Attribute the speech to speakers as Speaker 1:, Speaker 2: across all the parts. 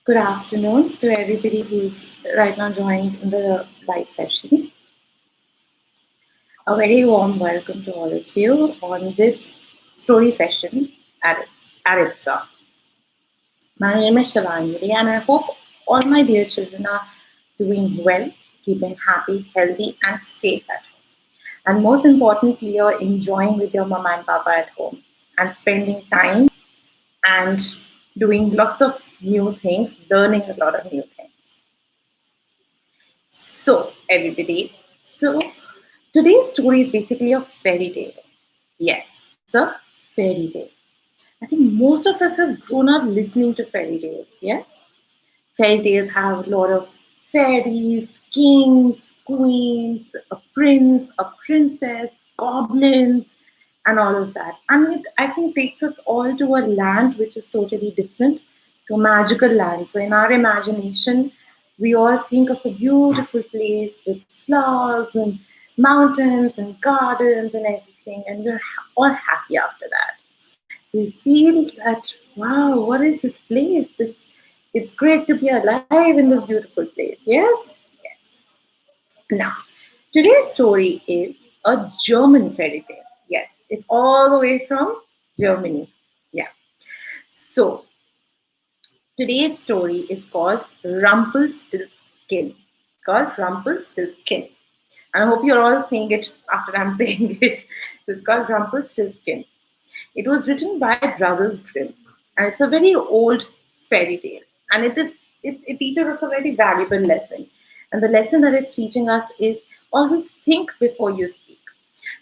Speaker 1: Good afternoon to everybody who's right now joined in the live session. A very warm welcome to all of you on this story session at Ipsaa. My name is Shivanjali, and I hope all my dear children are doing well, keeping happy, healthy, and safe at home. And most importantly, you're enjoying with your mama and papa at home and spending time and doing lots of new things, learning a lot of new things. So, everybody, so today's story is basically a fairy tale. Yes, it's a fairy tale. I think most of us have grown up listening to fairy tales, yes? Fairy tales have a lot of fairies, kings, queens, a prince, a princess, goblins, and all of that. And it, I think, takes us all to a land which is totally different, to a magical land. So, in our imagination, we all think of a beautiful place with flowers and mountains and gardens and everything, and we're all happy after that. We feel that, wow, what is this place? It's great to be alive in this beautiful place. Yes? Yes. Now, today's story is a German fairy tale. Yes, it's all the way from Germany. Yeah. So, today's story is called Rumpelstiltskin. It's called Rumpelstiltskin. And I hope you're all saying it after I'm saying it. So it's called Rumpelstiltskin. It was written by Brothers Grimm, and it's a very old fairy tale, and it teaches us a very valuable lesson. And the lesson that it's teaching us is always think before you speak.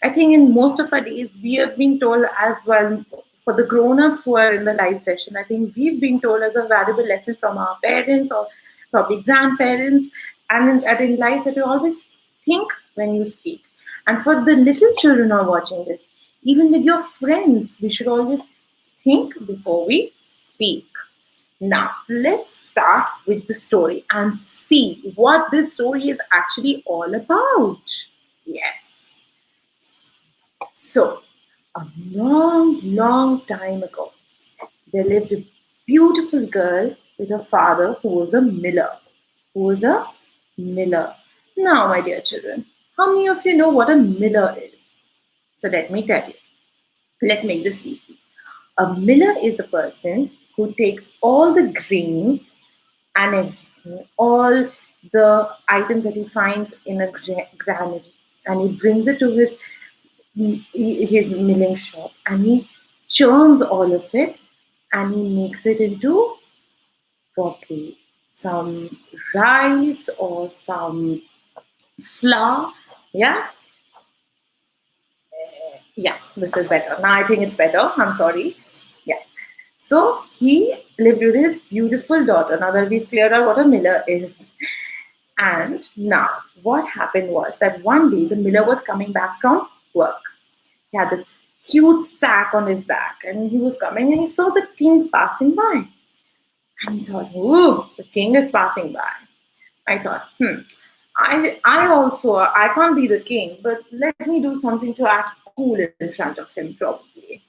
Speaker 1: I think in most of our days we have been told as well, for the grown-ups who are in the live session, I think we've been told as a valuable lesson from our parents or probably grandparents, and in life that you always think when you speak. And for the little children who are watching this, even with your friends, we should always think before we speak. Now, let's start with the story and see what this story is actually all about. Yes. So, a long, long time ago, there lived a beautiful girl with a father who was a miller. Who was a miller. Now, my dear children, how many of you know what a miller is? So, let me tell you. Let's make this easy. A miller is a person who takes all the grains and everything, all the items that he finds in a granary, and he brings it to his milling shop, and he churns all of it, and he makes it into probably some rice or some flour. Yeah, yeah, this is better. Now I think it's better. I'm sorry. Yeah. So he lived with his beautiful daughter. Now that we've cleared out what a miller is. And now what happened was that one day the miller was coming back from work. He had this huge sack on his back, and he was coming and he saw the king passing by. And he thought, ooh, the king is passing by. I thought, I can't be the king, but let me do something to act cool in front of him, probably.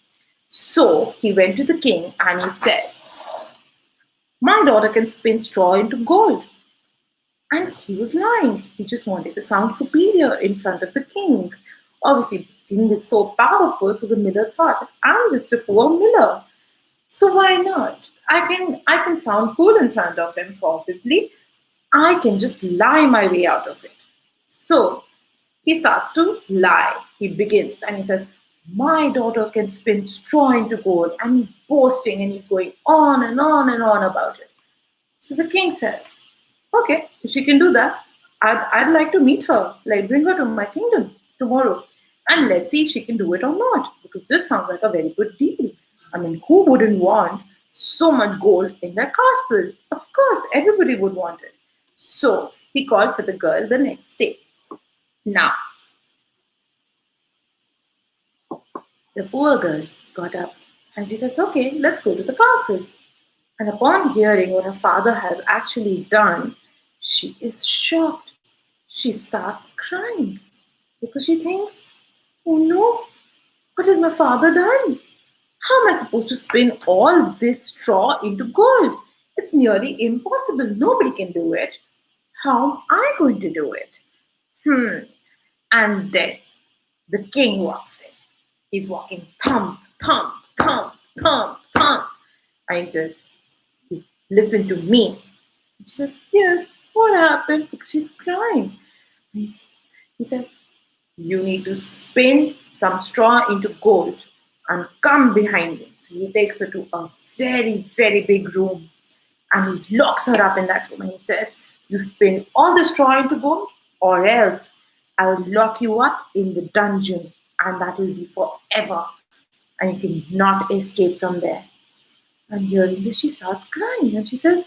Speaker 1: So he went to the king and he said, my daughter can spin straw into gold. And he was lying. He just wanted to sound superior in front of the king. Obviously, the king is so powerful, so the miller thought, I'm just a poor miller. So why not? I can sound cool in front of him, probably. I can just lie my way out of it. So he starts to lie. He begins and he says, my daughter can spin straw into gold. And he's boasting and he's going on and on and on about it. So the king says, okay, if she can do that, I'd like to meet her, like bring her to my kingdom tomorrow. And let's see if she can do it or not. Because this sounds like a very good deal. I mean, who wouldn't want so much gold in their castle? Of course, everybody would want it. So he called for the girl the next day. Now, the poor girl got up and she says, okay, let's go to the castle. And upon hearing what her father has actually done, she is shocked. She starts crying because she thinks, oh no, what has my father done? How am I supposed to spin all this straw into gold? It's nearly impossible. Nobody can do it. How am I going to do it? Hmm. And then the king walks in. He's walking thump, thump, thump, thump, thump. And he says, listen to me. She says, yes, what happened? Because she's crying. And he says, you need to spin some straw into gold and come behind me. So he takes her to a very, very big room and he locks her up in that room and he says, you spin all the straw into gold or else I will lock you up in the dungeon and that will be forever and you cannot escape from there. And hearing this, she starts crying and she says,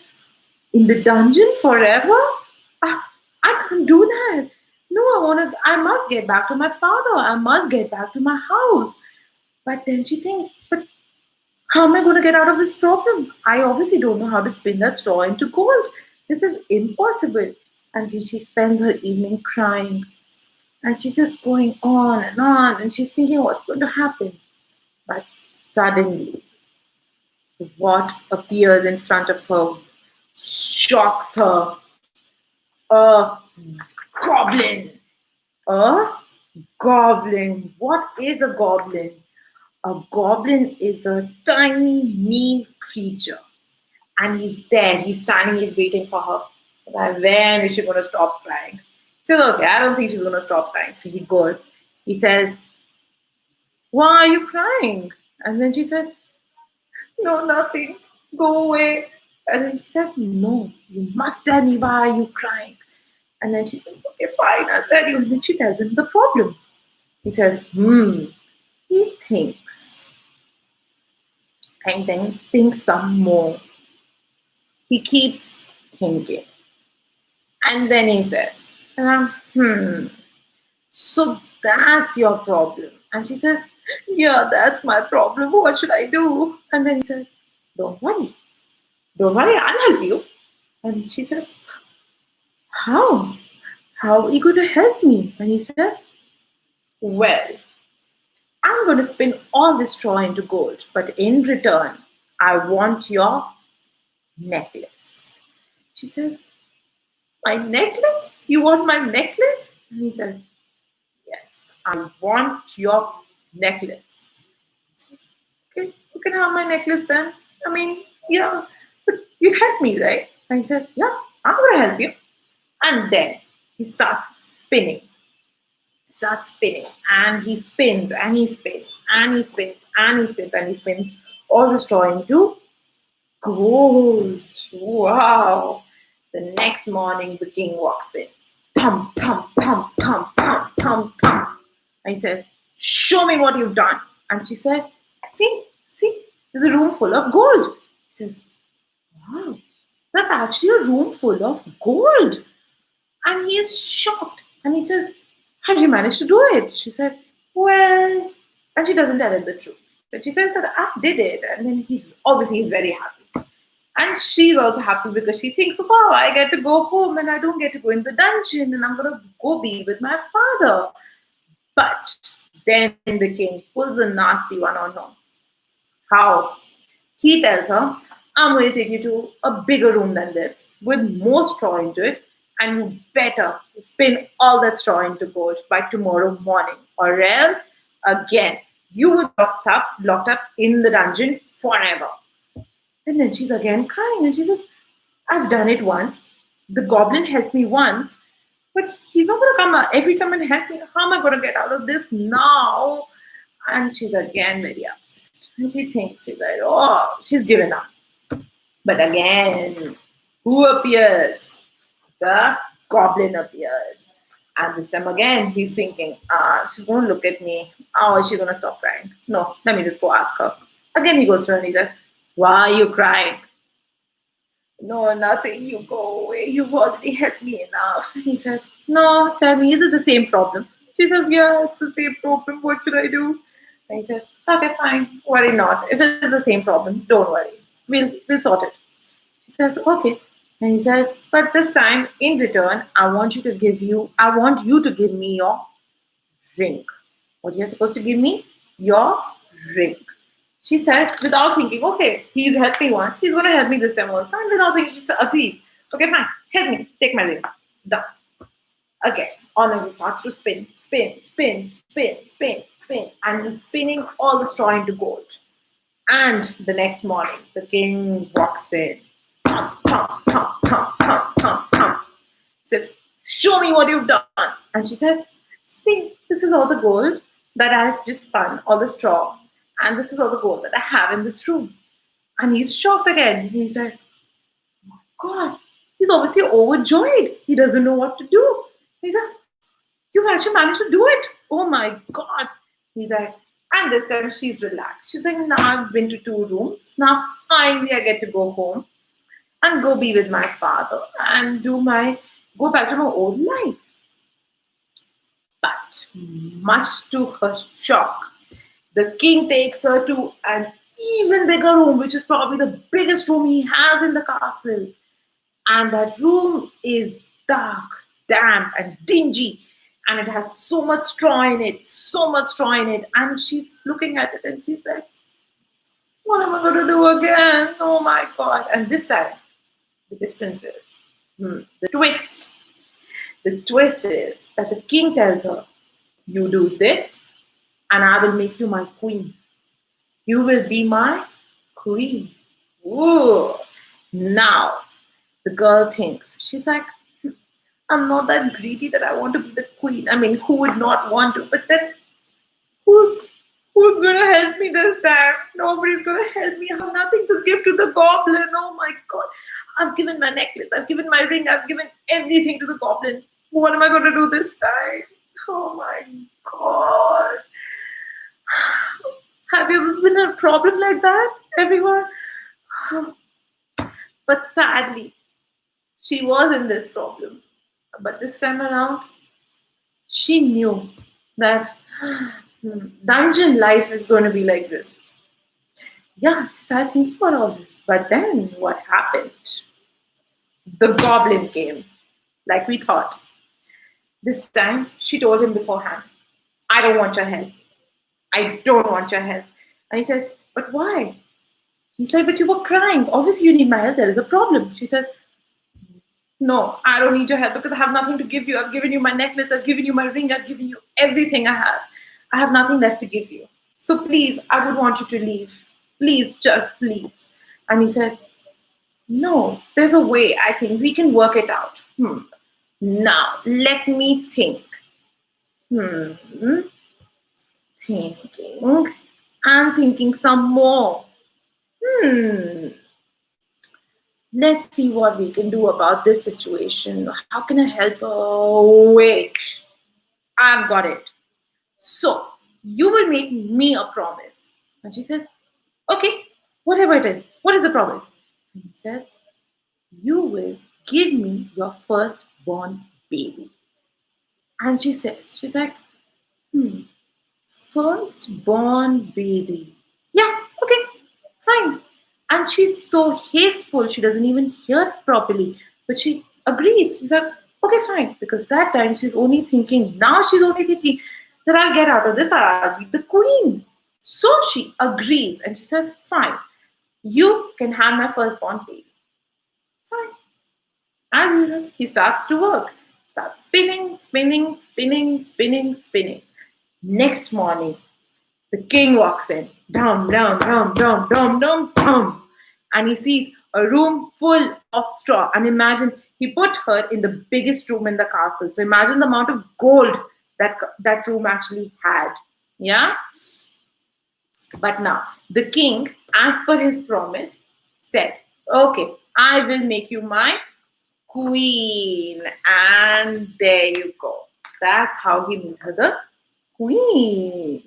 Speaker 1: in the dungeon forever? I can't do that. No, I must get back to my father. I must get back to my house. But then she thinks, but how am I going to get out of this problem? I obviously don't know how to spin that straw into gold. This is impossible. And then she spends her evening crying. And she's just going on, and she's thinking what's going to happen. But suddenly, what appears in front of her shocks her. A goblin. A goblin. What is a goblin? A goblin is a tiny, mean creature. And he's there. He's standing, he's waiting for her. But when is she going to stop crying? She says, okay, I don't think she's going to stop crying. So he goes. He says, why are you crying? And then she said, no, nothing. Go away. And then she says, no, you must tell me why are you crying. And then she says, okay, fine, I'll tell you. And then she tells him the problem. He says, he thinks. And then thinks some more. He keeps thinking. And then he says, so that's your problem. And she says, yeah, that's my problem. What should I do? And then he says, don't worry. Don't worry, I'll help you. And she says, how? How are you going to help me? And he says, well, I'm going to spin all this straw into gold, but in return, I want your necklace. She says, my necklace? You want my necklace? And he says, yes, I want your necklace. She says, okay, you can have my necklace then. I mean, yeah, but you help me, right? And he says, yeah, I'm going to help you. And then he starts spinning. And he spins and he spins and he spins and he spins and he spins all the straw into gold. Wow. The next morning the king walks in. Thump, thump, thump, thump, thump, thump, thump. And he says, show me what you've done. And she says, see, there's a room full of gold. He says, wow, that's actually a room full of gold. And he is shocked. And he says, how did you manage to do it? She said, well, and she doesn't tell him the truth. But she says that I did it. And then he's very happy. And she's also happy because she thinks, wow, I get to go home and I don't get to go in the dungeon and I'm going to go be with my father. But then the king pulls a nasty one on her. How? He tells her, I'm going to take you to a bigger room than this with more straw into it. And you better spin all that straw into gold by tomorrow morning. Or else, again, you will be locked up in the dungeon forever. And then she's again crying and she says, I've done it once. The goblin helped me once. But he's not going to come every time and help me. How am I going to get out of this now? And she's again very upset. And she thinks, she's like, oh, she's given up. But again, who appears? The goblin appears. And this time again, he's thinking, she's going to look at me. Oh, is she going to stop crying? No, let me just go ask her. Again, he goes to her and he says, why are you crying? No, nothing. You go away. You've already helped me enough. And he says, no, tell me, is it the same problem? She says, yeah, it's the same problem. What should I do? And he says, okay, fine. Worry not. If it's the same problem, don't worry. We'll sort it. She says, okay. And he says, but this time, in return, I want you to give me your ring. What you're supposed to give me? Your ring. She says, without thinking, okay, he's helped me once, he's going to help me this time also. And without thinking, she agrees. Okay, fine, help me, take my ring. Done. Okay, Onagi starts to spin, spin, spin, spin, spin, spin, and he's spinning all the straw into gold. And the next morning, the king walks in. Thump, thump, thump, thump, thump, thump, thump. Says, show me what you've done. And she says, see, this is all the gold that I just spun, all the straw. And this is all the gold that I have in this room. And he's shocked again. He's like, God, he's obviously overjoyed. He doesn't know what to do. He's like, you've actually managed to do it. Oh my God. He's like, and this time she's relaxed. She's like, now I've been to 2 rooms. Now finally I get to go home and go be with my father and go back to my old life. But much to her shock, the king takes her to an even bigger room, which is probably the biggest room he has in the castle. And that room is dark, damp, and dingy. And it has so much straw in it, so much straw in it. And she's looking at it and she's like, what am I going to do again? Oh my God. And this time, the difference is, the twist. The twist is that the king tells her, you do this and I will make you my queen. You will be my queen. Ooh. Now, the girl thinks, she's like, I'm not that greedy that I want to be the queen. I mean, who would not want to? But then, who's going to help me this time? Nobody's going to help me. I have nothing to give to the goblin. Oh my God. I've given my necklace. I've given my ring. I've given everything to the goblin. What am I going to do this time? Oh my God. Have you ever been in a problem like that, everyone? But sadly, she was in this problem. But this time around, she knew that dungeon life is going to be like this. Yeah, she started thinking about all this. But then what happened? The goblin came, like we thought. This time, she told him beforehand, I don't want your help. I don't want your help. And he says, but why? He said, but you were crying. Obviously, you need my help. There is a problem. She says, no, I don't need your help because I have nothing to give you. I've given you my necklace. I've given you my ring. I've given you everything I have. I have nothing left to give you. So please, I would want you to leave. Please, just leave. And he says, no, there's a way. I think we can work it out. Now, let me think. Thinking and thinking some more. Let's see what we can do about this situation. How can I help her? Wait, I've got it. So, you will make me a promise. And she says, okay, whatever it is. What is the promise? And he says, you will give me your firstborn baby. And she's like, firstborn baby. Yeah, okay, fine. And she's so hasteful, she doesn't even hear it properly. But she agrees. She's like, okay, fine. Because that time she's only thinking that I'll get out of this, I'll be the queen. So she agrees and she says, fine, you can have my firstborn baby. Fine. As usual, he starts to work. Starts spinning, spinning, spinning, spinning, spinning. Next morning, the king walks in. Dum, dum, dum, dum, dum, dum, dum. And he sees a room full of straw. And imagine, he put her in the biggest room in the castle. So imagine the amount of gold that room actually had. Yeah? But now, the king, as per his promise, said, okay, I will make you my queen. And there you go. That's how he made her the queen.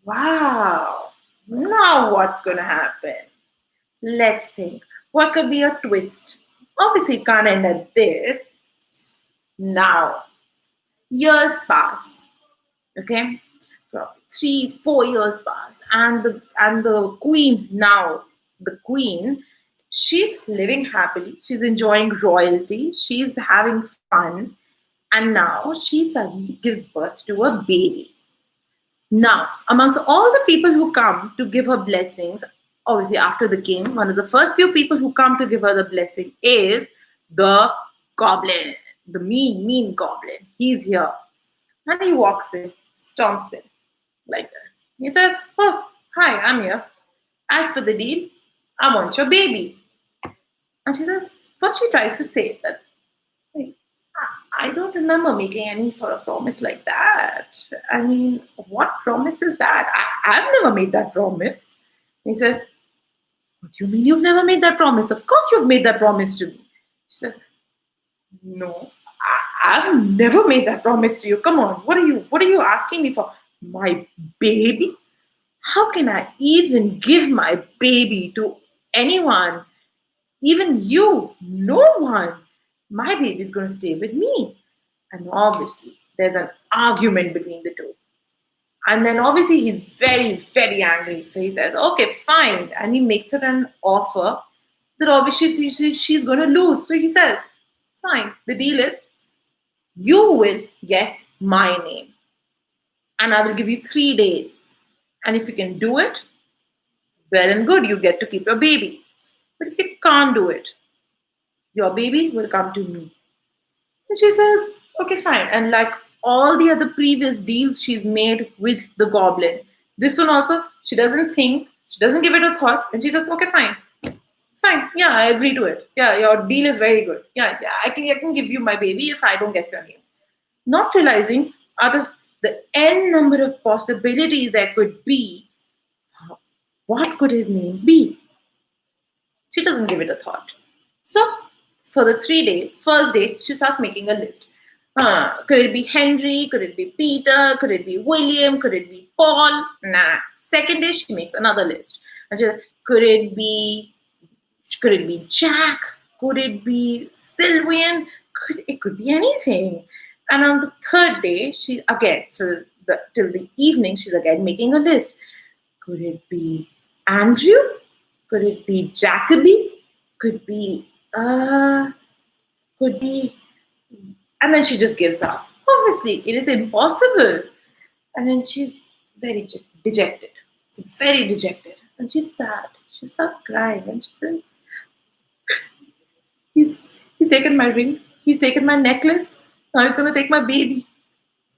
Speaker 1: Wow. Now what's going to happen? Let's think. What could be a twist? Obviously, it can't end at this. Now, years pass. Okay? 3-4 years pass. And the queen now, the queen, she's living happily. She's enjoying royalty. She's having fun. And now she suddenly gives birth to a baby. Now, amongst all the people who come to give her blessings, obviously after the king, one of the first few people who come to give her the blessing is the goblin, the mean, mean goblin. He's here. And he walks in, stomps in like this. He says, "Oh, hi, I'm here. As per the deal, I want your baby." And she says, first she tries to say that, "Hey, I don't remember making any sort of promise like that. I mean, what promise is that? I've never made that promise." He says, "What do you mean you've never made that promise? Of course you've made that promise to me." She says, "No, I've never made that promise to you. Come on, what are you asking me for? My baby? How can I even give my baby to anyone? Even you? No one. My baby's going to stay with me." And obviously, there's an argument between the two. And then obviously, he's very, very angry. So he says, "Okay, fine." And he makes her an offer that obviously she's going to lose. So he says, "Fine. The deal is you will guess my name. And I will give you 3 days. And if you can do it, well and good, you get to keep your baby. But if you can't do it, your baby will come to me." And she says, "Okay, fine." And like all the other previous deals she's made with the goblin, this one also, she doesn't think, she doesn't give it a thought, and she says, "Okay, fine. Fine. Yeah, I agree to it. Yeah, your deal is very good. Yeah, yeah, I can give you my baby if I don't guess your name." Not realizing out of the n number of possibilities there could be, what could his name be? She doesn't give it a thought. So, for the 3 days, first day, she starts making a list. Could it be Henry? Could it be Peter? Could it be William? Could it be Paul? Nah. Second day, she makes another list. And she, could it be Jack? Could it be Sylvian? It could be anything. And on the third day, she again, till the evening, she's again making a list. Could it be Andrew? Could it be Jacoby? Could be could be, and then she just gives up. Obviously, it is impossible. And then she's very dejected, very dejected, and she's sad. She starts crying, and she says, "He's he's taken my ring. He's taken my necklace. Now he's gonna take my baby.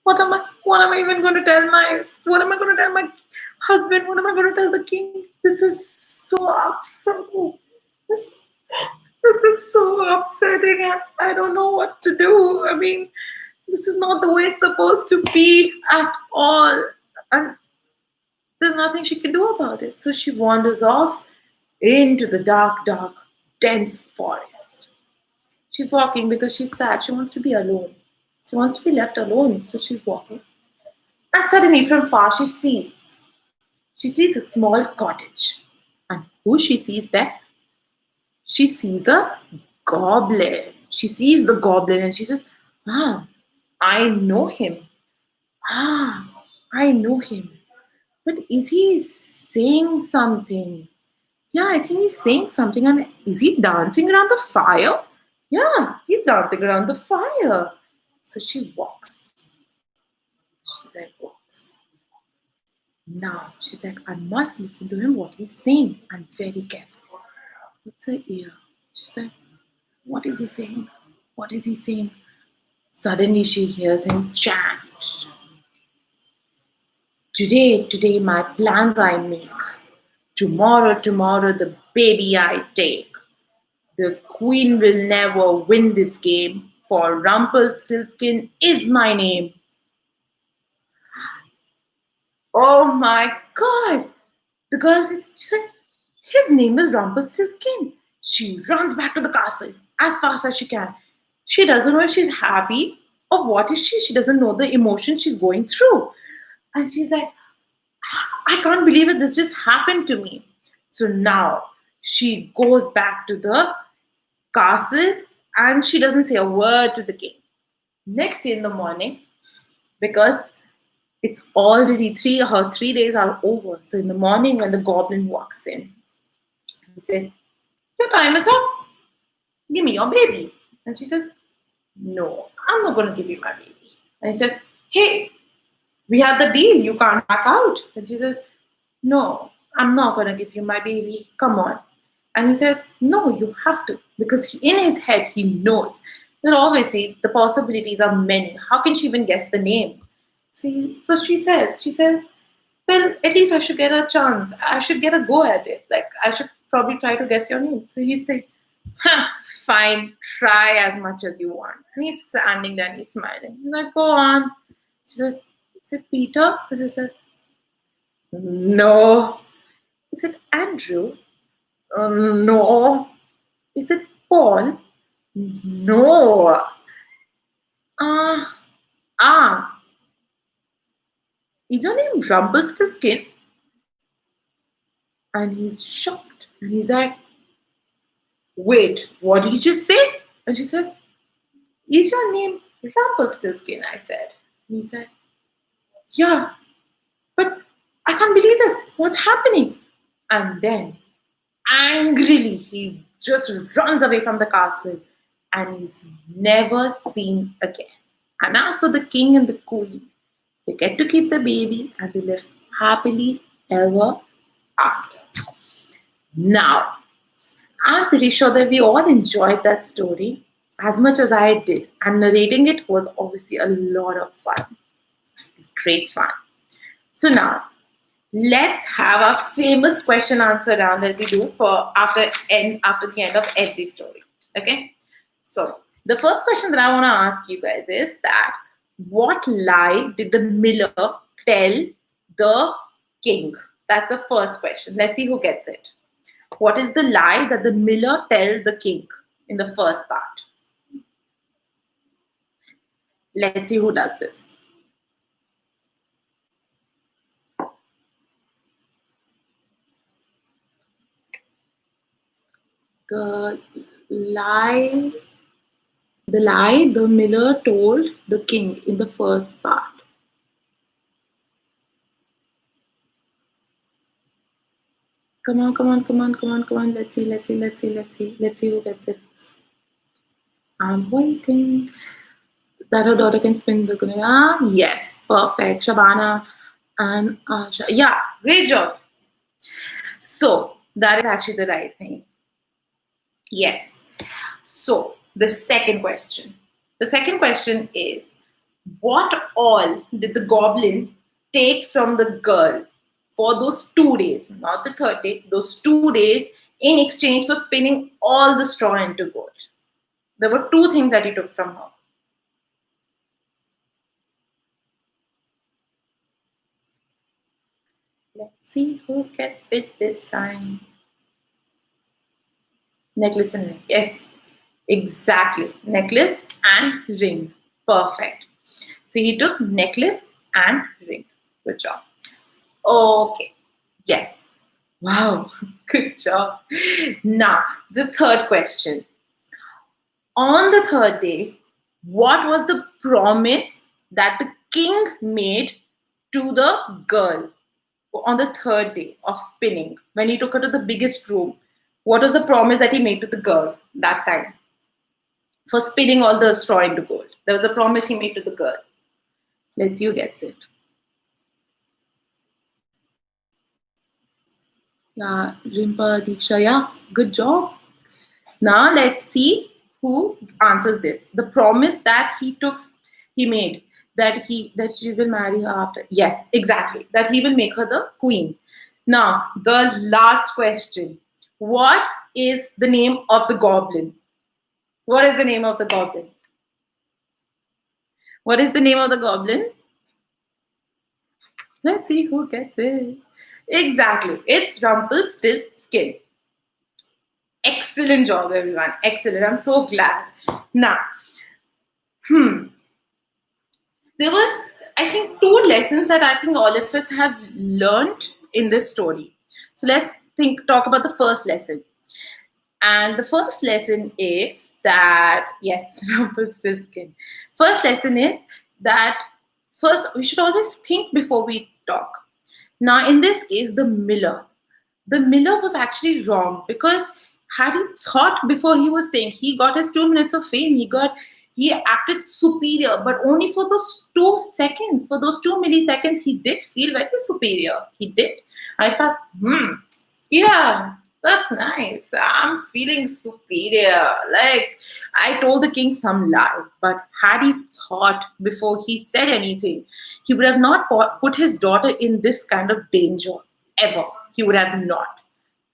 Speaker 1: What am I even going to tell what am I going to tell my husband? What am I going to tell the king? This is so upsetting. This is so upsetting. I don't know what to do. I mean, this is not the way it's supposed to be at all." And there's nothing she can do about it. So she wanders off into the dark, dark, dense forest. She's walking because she's sad. She wants to be alone. She wants to be left alone. So she's walking. And suddenly, from far, she sees a small cottage. And who she sees there? She sees a goblin. She sees the goblin and she says, "Ah, I know him. Ah, I know him. But is he saying something? Yeah, I think he's saying something. And is he dancing around the fire? Yeah, he's dancing around the fire." So she walks. She like walks. Now she's like, "I must listen to him what he's saying." And very careful. Puts her ear. She's like, "What is he saying? What is he saying?" Suddenly she hears him chant. Today my plans I make. Tomorrow the baby I take. The queen will never win this game, for Rumpelstiltskin is my name." Oh my god! The girl says, she's like, "His name is Rumpelstiltskin." She runs back to the castle as fast as she can. She doesn't know if she's happy or what is she. She doesn't know the emotion she's going through. And she's like, "I can't believe it. This just happened to me." So now she goes back to the castle and she doesn't say a word to the king. Next day in the morning, because it's already her 3 days are over. So in the morning when the goblin walks in, he says, "Your time is up. Give me your baby." And she says, "No, I'm not going to give you my baby." And he says, "Hey, We had the deal. You can't back out. And she says, no, I'm not going to give you my baby. Come on. And he says, no, you have to. Because in his head, he knows that obviously the possibilities are many. How can she even guess the name? So she says, well, at least I should get a chance. I should get a go at it. Like, I should probably try to guess your name. So he said, huh, fine, try as much as you want. And he's standing there and he's smiling. He's like, go on. She says, is it Peter? And she says, no. Is it Andrew? No. Is it Paul? No. Uh, ah. Is your name Rumpelstiltskin? And he's shocked. And he's like, wait, what did you just say? And she says, is your name Rumpelstiltskin? I said. And he said, yeah, but I can't believe this. What's happening? And then, angrily, he just runs away from the castle and he's never seen again. And as for the king and the queen, they get to keep the baby and they live happily ever after. Now, I'm pretty sure that we all enjoyed that story as much as I did. And narrating it was obviously a lot of fun. Great fun. So now, let's have a famous question answer round that we do for after the end of every story. Okay? So, the first question that I want to ask you guys is that what lie did the miller tell the king? That's the first question. Let's see who gets it. What is the lie that the miller tell the king in the first part? Let's see who does this. The lie the miller told the king in the first part. Come on. Let's see who gets it. I'm waiting. That her daughter can spin the guitar. Yes, perfect. Shabana and Asha. Yeah, great job. So, that is actually the right thing. Yes. So, the second question. The second question is, what all did the goblin take from the girl for those 2 days, not the third day, those 2 days in exchange for spinning all the straw into gold? There were two things that he took from her. Let's see who gets it this time. Necklace and ring. Yes, exactly. Necklace and ring. Perfect. So he took necklace and ring. Good job. Okay. Yes. Wow. Good job. Now, the third question. On the third day, what was the promise that the king made to the girl on the third day of spinning when he took her to the biggest room? What was the promise that he made to the girl that time for spinning all the straw into gold? There was a promise he made to the girl. Let's see who gets it. Yeah, Rimpa, Diksha, yeah, good job. Now let's see who answers this. The promise that he made that she will marry her after. Yes, exactly. That he will make her the queen. Now, the last question. What is the name of the goblin? What is the name of the goblin? What is the name of the goblin? Let's see who gets it. Exactly. It's Rumpelstiltskin. Excellent job, everyone. Excellent. I'm so glad. Now, there were, I think, two lessons that I think all of us have learned in this story. So let's talk about the first lesson. And the first lesson is that, yes, Rumpelstiltskin. First lesson is that first we should always think before we talk. Now, in this case, the miller was actually wrong because had he thought before he was saying, he got his 2 minutes of fame, he acted superior, but only for those 2 seconds. For those 2 milliseconds, he did feel very superior. He did. I felt, yeah, that's nice. I'm feeling superior. Like, I told the king some lie, but had he thought before he said anything, he would have not put his daughter in this kind of danger ever. He would have not,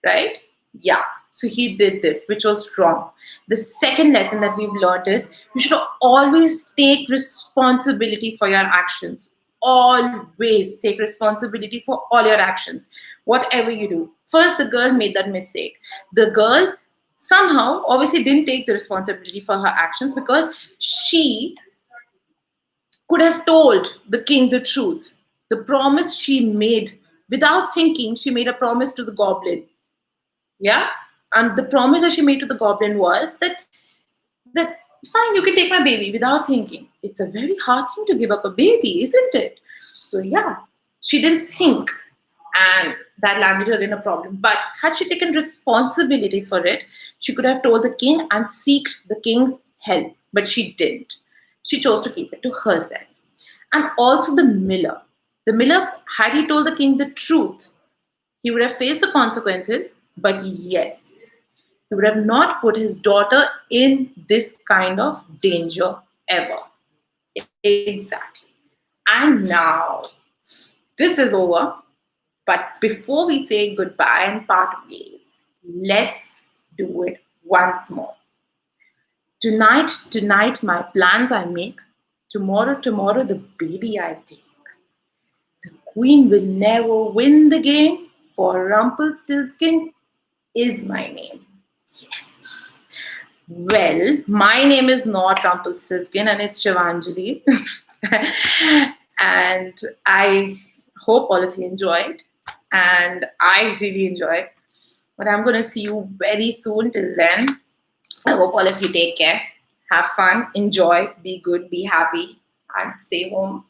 Speaker 1: right? Yeah. So he did this, which was wrong. The second lesson that we've learned is you should always take responsibility for your actions. Always take responsibility for all your actions, whatever you do. First, the girl made that mistake. The girl somehow obviously didn't take the responsibility for her actions because she could have told the king the truth. The promise she made without thinking, she made a promise to the goblin. Yeah. And the promise that she made to the goblin was that fine, you can take my baby without thinking. It's a very hard thing to give up a baby, isn't it? So yeah, she didn't think, and that landed her in a problem. But had she taken responsibility for it, she could have told the king and seeked the king's help. But she didn't. She chose to keep it to herself. And also the miller. The miller, had he told the king the truth, he would have faced the consequences, but yes, he would have not put his daughter in this kind of danger ever. Exactly. And now, this is over. But before we say goodbye and part ways, let's do it once more. Tonight, my plans I make. Tomorrow, the baby I take. The queen will never win the game, for Rumpelstiltskin is my name. Yes. Well, my name is not Rumpelstiltskin and it's Shivanjali. And I hope all of you enjoyed. And I really enjoyed. But I'm going to see you very soon. Till then, I hope all of you take care. Have fun, enjoy, be good, be happy, and stay home.